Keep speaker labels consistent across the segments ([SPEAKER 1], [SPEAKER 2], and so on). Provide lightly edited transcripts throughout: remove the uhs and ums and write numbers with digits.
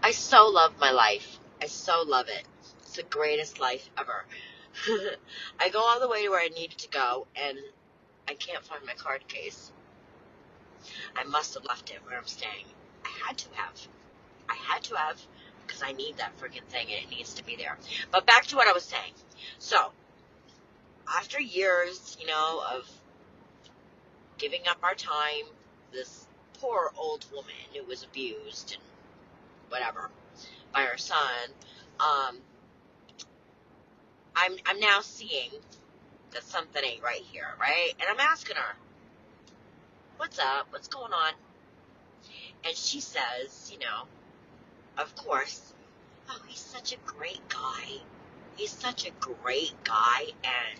[SPEAKER 1] I so love my life. I so love it. It's the greatest life ever. I go all the way to where I needed to go, and I can't find my card case. I must have left it where I'm staying. I had to have, because I need that freaking thing, and it needs to be there. But back to what I was saying. So, after years, of giving up our time, this poor old woman who was abused and whatever by her son, I'm now seeing that something ain't right here, right? And I'm asking her, what's up? What's going on? And she says, of course, oh, he's such a great guy. He's such a great guy, and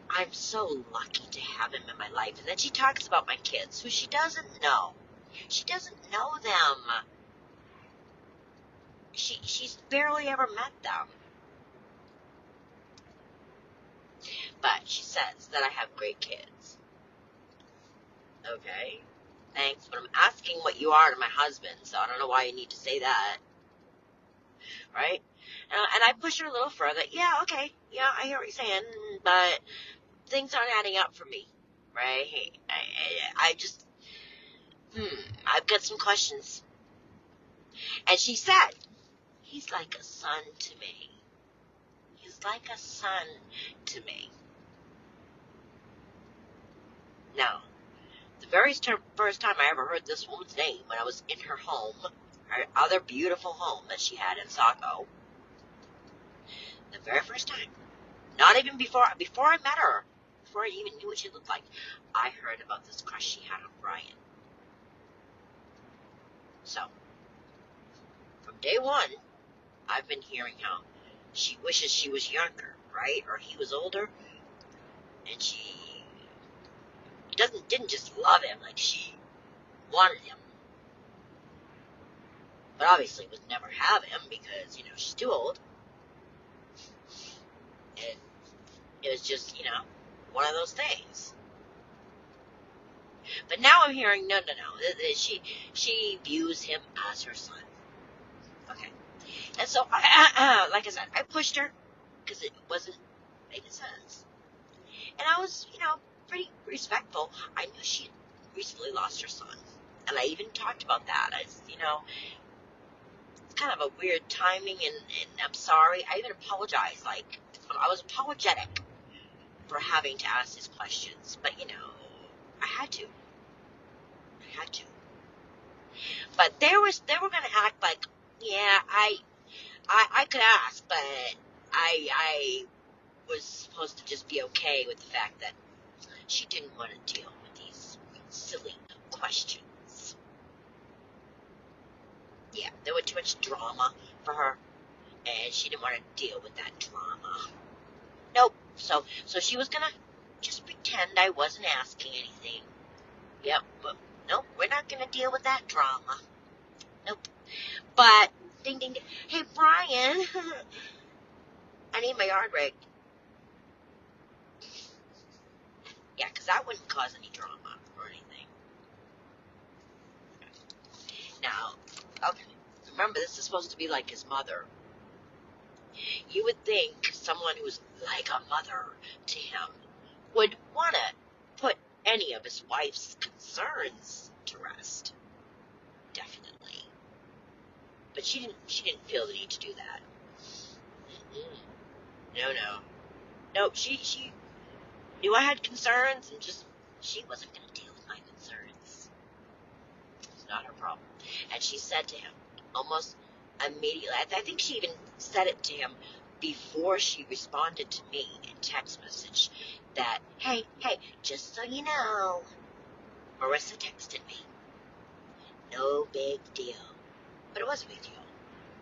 [SPEAKER 1] I'm so lucky to have him in my life. And then she talks about my kids, who she doesn't know. She doesn't know them. She's barely ever met them. But she says that I have great kids. Okay, thanks, but I'm asking what you are to my husband, so I don't know why you need to say that. Right? And I push her a little further. Yeah, okay. Yeah, I hear what you're saying, but things aren't adding up for me. Right? I just, I've got some questions. And she said, he's like a son to me. He's like a son to me. Now, the very first time I ever heard this woman's name, when I was in her home, her other beautiful home that she had in Saco, the very first time, not even before I met her, before I even knew what she looked like, I heard about this crush she had on Brian. So, from day one, I've been hearing how she wishes she was younger, right? Or he was older, and she didn't just love him, like she wanted him. But obviously would never have him because, she's too old. And it was just, one of those things. But now I'm hearing, no. She views him as her son. Okay. And so, like I said, I pushed her because it wasn't making sense. And I was, pretty respectful. I knew she had recently lost her son. And I even talked about that as, it's kind of a weird timing, and I'm sorry. I even apologized. Like, I was apologetic for having to ask these questions. But, I had to. But they were going to act like, yeah, I could ask, but I was supposed to just be okay with the fact that she didn't want to deal with these silly questions. Yeah, there was too much drama for her, and she didn't want to deal with that drama. Nope. So she was gonna just pretend I wasn't asking anything. Yep, but nope, we're not gonna deal with that drama. Nope. But ding ding ding. Hey Brian, I need my yard rigged. Yeah, because that wouldn't cause any drama or anything. Now, okay, remember this is supposed to be like his mother. You would think someone who's like a mother to him would want to put any of his wife's concerns to rest. Definitely. But she didn't feel the need to do that. No. Nope, she knew I had concerns, and just, she wasn't going to deal with my concerns. It's not her problem. And she said to him, almost immediately, I think she even said it to him before she responded to me in text message, that, hey, just so you know, Marissa texted me. No big deal. But it was a big deal.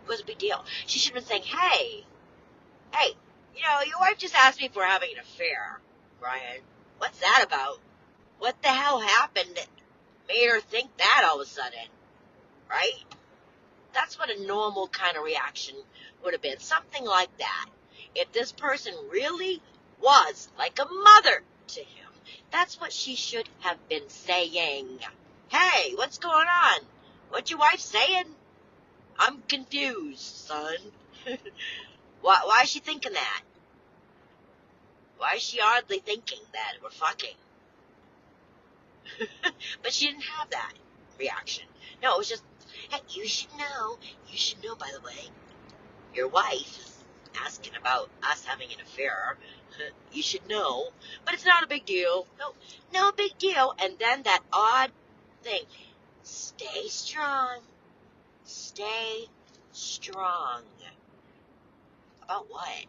[SPEAKER 1] It was a big deal. She should have been saying, hey, your wife just asked me if we're having an affair, Brian. What's that about? What the hell happened that made her think that all of a sudden? Right? That's what a normal kind of reaction would have been. Something like that. If this person really was like a mother to him, that's what she should have been saying. Hey, what's going on? What your wife saying? I'm confused, son. Why is she thinking that? Why is she oddly thinking that we're fucking? But she didn't have that reaction. No, it was just, hey, you should know. You should know, by the way. Your wife is asking about us having an affair. You should know. But it's not a big deal. No big deal. And then that odd thing. Stay strong. Stay strong. About what?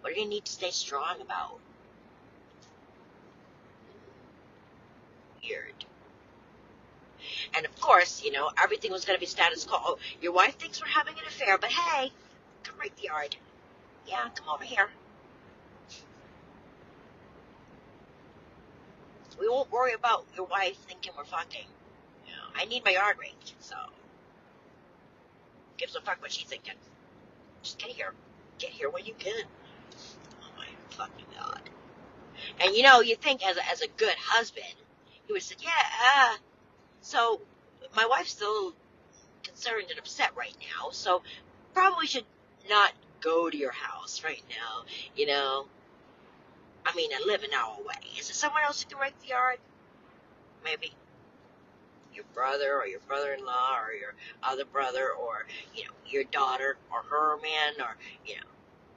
[SPEAKER 1] What do you need to stay strong about? Weird. And of course, everything was going to be status quo. Oh, your wife thinks we're having an affair, but hey, come right the yard. Yeah, come over here. We won't worry about your wife thinking we're fucking. I need my yard raked, so gives a fuck what she's thinking. Just get here. Get here when you can. Oh my fucking God. And you think as a good husband, he would have said, yeah, so my wife's still concerned and upset right now, so probably should not go to your house right now, I mean, I live an hour away. Is there someone else who can rake the yard? Maybe your brother or your brother-in-law or your other brother or, your daughter or her man or,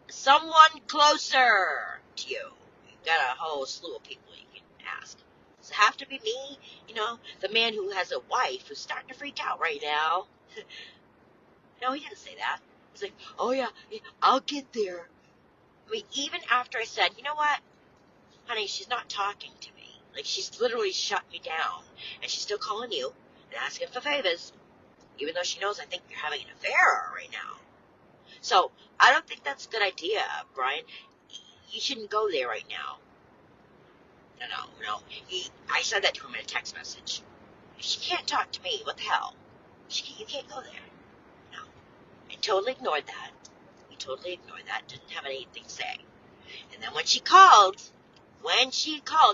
[SPEAKER 1] someone closer to you. You've got a whole slew of people you can ask. Does it have to be me? The man who has a wife who's starting to freak out right now. No, he didn't say that. He's like, oh yeah, I'll get there. I mean, even after I said, you know what, honey, she's not talking to me. Like, she's literally shut me down. And she's still calling you and asking for favors. Even though she knows I think you're having an affair right now. So, I don't think that's a good idea, Brian. You shouldn't go there right now. No. I said that to him in a text message. She can't talk to me. What the hell? You can't go there. No. I totally ignored that. He totally ignored that. Didn't have anything to say. And then when she called,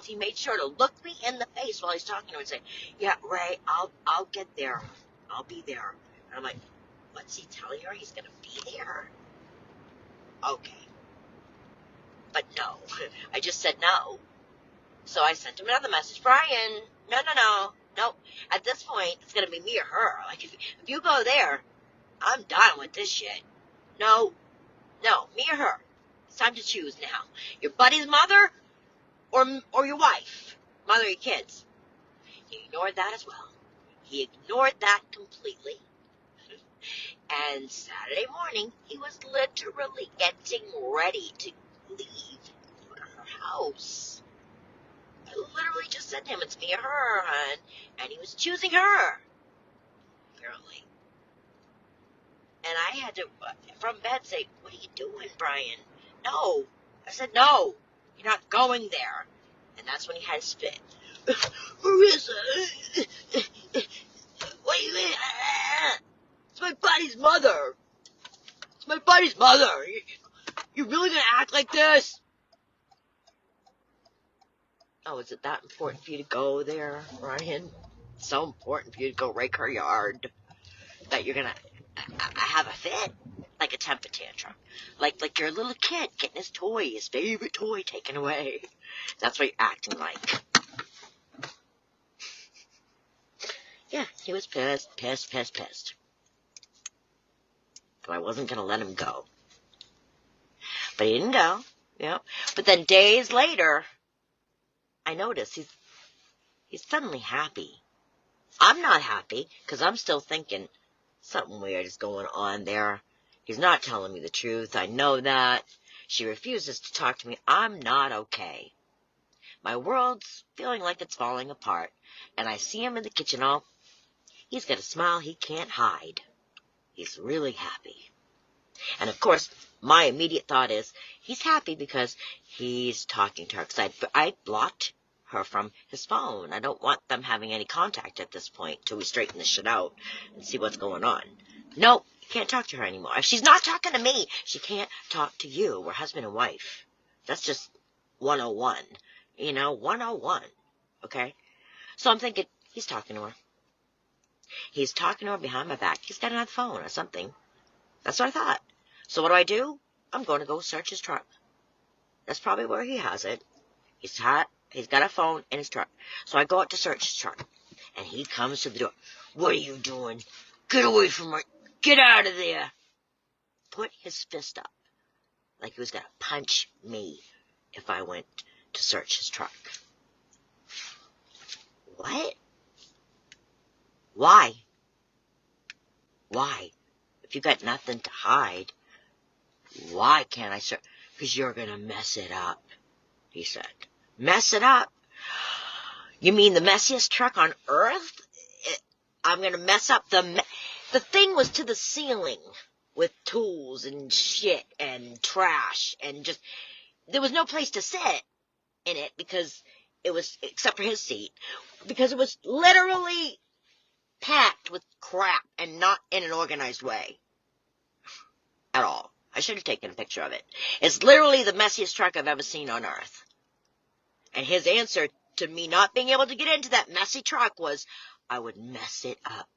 [SPEAKER 1] he made sure to look me in the face while he's talking to her and say, yeah, Ray, I'll get there. I'll be there. And I'm like, what's he telling her? He's going to be there? Okay. But no. I just said no. So I sent him another message. Brian, no. At this point, it's going to be me or her. Like, if you go there, I'm done with this shit. No, me or her. It's time to choose now. Your buddy's mother or your wife. Mother of your kids. He ignored that as well. He ignored that completely. And Saturday morning, he was literally getting ready to leave her house. I literally just said to him, it's me or her, hon. And he was choosing her. Apparently. And I had to, from bed, say, what are you doing, Brian? No. I said, no. You're not going there. And that's when he had his fit. Marissa, what do you mean? It's my buddy's mother. It's my buddy's mother. You really gonna act like this? Oh, is it that important for you to go there, Ryan? It's so important for you to go rake her yard that you're gonna have a fit? Like a temper tantrum. Like you're a little kid getting his favorite toy taken away. That's what you're acting like. Yeah, he was pissed. So I wasn't going to let him go. But he didn't go. But then days later, I noticed he's suddenly happy. I'm not happy because I'm still thinking something weird is going on there. He's not telling me the truth. I know that. She refuses to talk to me. I'm not okay. My world's feeling like it's falling apart. And I see him in the kitchen all. He's got a smile he can't hide. He's really happy. And of course, my immediate thought is, he's happy because he's talking to her. Because I blocked her from his phone. I don't want them having any contact at this point till we straighten this shit out and see what's going on. Nope, you can't talk to her anymore. If she's not talking to me, she can't talk to you. We're husband and wife. That's just 101. 101. Okay? So I'm thinking, he's talking to her. he's talking to her behind my back. He's got it on the phone or something. That's what I thought. So what do? I'm going to go search his truck. That's probably where he has it. He's got a phone in his truck. So I go out to search his truck. And he comes to the door. What are you doing? Get away from her. Get out of there. Put his fist up. Like he was going to punch me if I went to search his truck. What? Why? Why? If you've got nothing to hide, why can't I search? Because you're going to mess it up, he said. Mess it up? You mean the messiest truck on earth? I'm going to mess up the thing was to the ceiling with tools and shit and trash and just, there was no place to sit in it because it was, except for his seat, because it was literally packed with crap and not in an organized way at all. I should have taken a picture of it. It's literally the messiest truck I've ever seen on earth. And his answer to me not being able to get into that messy truck was, I would mess it up.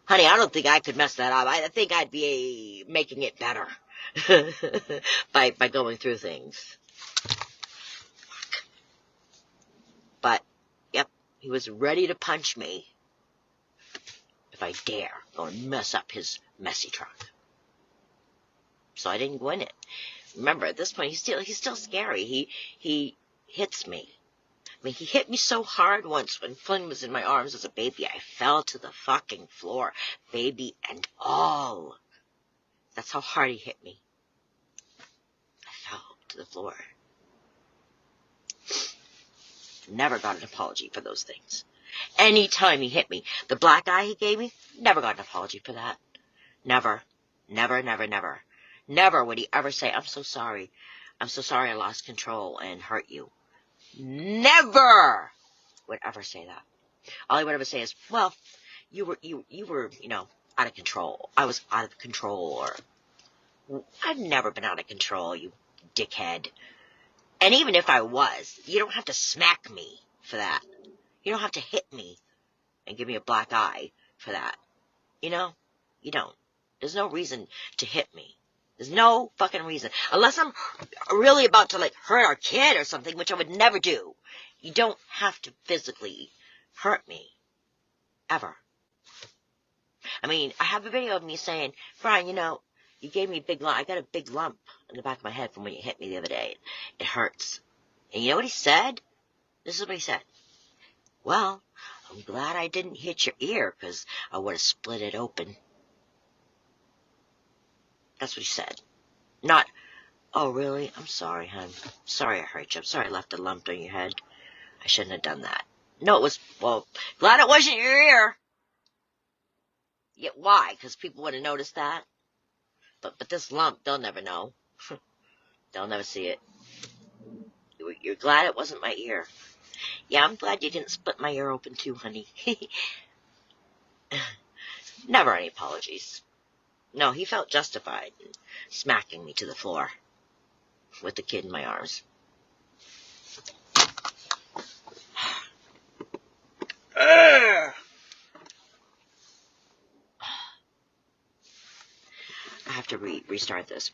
[SPEAKER 1] Honey, I don't think I could mess that up. I think I'd be making it better by going through things. But, yep, he was ready to punch me if I dare go and mess up his messy truck. So I didn't go in it. Remember, at this point, he's still scary. He hits me. I mean, he hit me so hard once when Flynn was in my arms as a baby. I fell to the fucking floor, baby and all. That's how hard he hit me. I fell to the floor. Never got an apology for those things. Anytime he hit me, the black eye he gave me, never got an apology for that. Never. Never, never, never. Never would he ever say, I'm so sorry. I'm so sorry I lost control and hurt you. Never would ever say that. All he would ever say is, well, you were, out of control. I was out of control, or I've never been out of control, you dickhead. And even if I was, you don't have to smack me for that. You don't have to hit me and give me a black eye for that. You know? You don't. There's no reason to hit me. There's no fucking reason. Unless I'm really about to, hurt our kid or something, which I would never do. You don't have to physically hurt me. Ever. I mean, I have a video of me saying, Brian, you gave me a big lump. I got a big lump in the back of my head from when you hit me the other day. It hurts. And you know what he said? This is what he said. Well, I'm glad I didn't hit your ear, because I would have split it open. That's what he said. Not, oh, really? I'm sorry, hon. Sorry I hurt you. I'm sorry I left a lump on your head. I shouldn't have done that. No, it was, well, glad it wasn't your ear. Yeah, why? Because people would have noticed that. But this lump, they'll never know. They'll never see it. You're glad it wasn't my ear. Yeah, I'm glad you didn't split my ear open too, honey. Never any apologies. No, he felt justified in smacking me to the floor with the kid in my arms. I have to restart this.